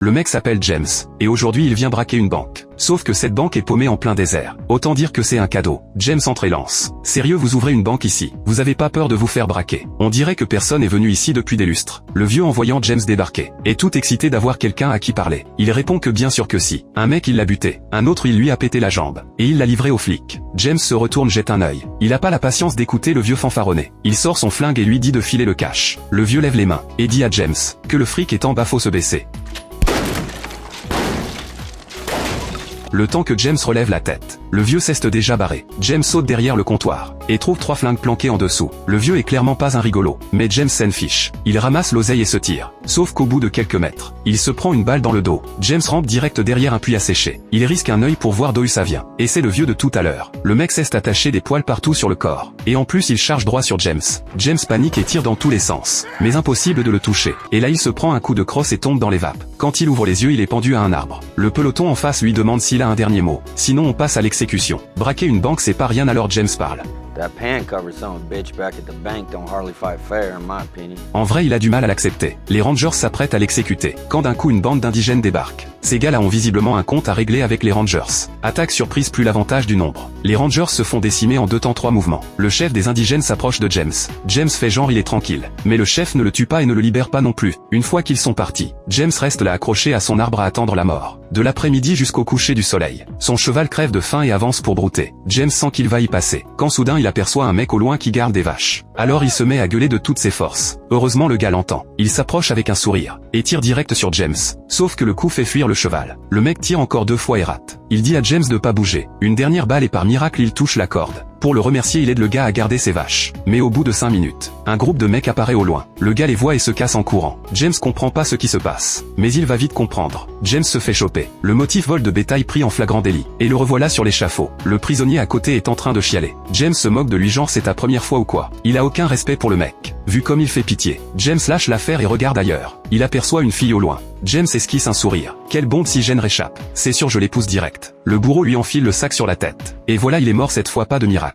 Le mec s'appelle James, et aujourd'hui il vient braquer une banque. Sauf que cette banque est paumée en plein désert. Autant dire que c'est un cadeau. James entre et lance. Sérieux, vous ouvrez une banque ici? Vous avez pas peur de vous faire braquer? On dirait que personne est venu ici depuis des lustres. Le vieux en voyant James débarquer, est tout excité d'avoir quelqu'un à qui parler. Il répond que bien sûr que si. Un mec il l'a buté, un autre il lui a pété la jambe, et il l'a livré aux flics. James se retourne, jette un œil. Il a pas la patience d'écouter le vieux fanfaronner. Il sort son flingue et lui dit de filer le cash. Le vieux lève les mains, et dit à James, que le fric est en bas, faut se baisser. Le temps que James relève la tête, le vieux s'est déjà barré. James saute derrière le comptoir, et trouve 3 flingues planquées en dessous. Le vieux est clairement pas un rigolo, mais James s'en fiche. Il ramasse l'oseille et se tire. Sauf qu'au bout de quelques mètres, il se prend une balle dans le dos. James rampe direct derrière un puits à sécher. Il risque un œil pour voir d'où ça vient. Et c'est le vieux de tout à l'heure. Le mec s'est attaché des poils partout sur le corps. Et en plus il charge droit sur James. James panique et tire dans tous les sens. Mais impossible de le toucher. Et là il se prend un coup de crosse et tombe dans les vapes. Quand il ouvre les yeux, il est pendu à un arbre. Le peloton en face lui demande s'il a un dernier mot. Sinon on passe à l'exécution. Braquer une banque c'est pas rien, alors James parle. En vrai il a du mal à l'accepter. Les Rangers s'apprêtent à l'exécuter, quand d'un coup une bande d'indigènes débarque. Ces gars-là ont visiblement un compte à régler avec les Rangers. Attaque surprise plus l'avantage du nombre. Les Rangers se font décimer en 2 temps 3 mouvements. Le chef des indigènes s'approche de James. James fait genre il est tranquille. Mais le chef ne le tue pas et ne le libère pas non plus. Une fois qu'ils sont partis, James reste là accroché à son arbre à attendre la mort. De l'après-midi jusqu'au coucher du soleil. Son cheval crève de faim et avance pour brouter. James sent qu'il va y passer. Quand soudain il aperçoit un mec au loin qui garde des vaches. Alors il se met à gueuler de toutes ses forces. Heureusement le gars l'entend. Il s'approche avec un sourire, et tire direct sur James. Sauf que le coup fait fuir le cheval. Le mec tire encore 2 fois et rate. Il dit à James de pas bouger. Une dernière balle et par miracle il touche la corde. Pour le remercier il aide le gars à garder ses vaches. Mais au bout de 5 minutes, un groupe de mecs apparaît au loin. Le gars les voit et se casse en courant. James comprend pas ce qui se passe. Mais il va vite comprendre. James se fait choper. Le motif vol de bétail pris en flagrant délit. Et le revoilà sur l'échafaud. Le prisonnier à côté est en train de chialer. James se moque de lui, genre c'est ta première fois ou quoi? Il a aucun respect pour le mec. Vu comme il fait pitié, James lâche l'affaire et regarde ailleurs. Il aperçoit une fille au loin. James esquisse un sourire. Quelle bombe si Jane réchappe. C'est sûr, je l'épouse direct. Le bourreau lui enfile le sac sur la tête. Et voilà, il est mort cette fois, pas de miracle.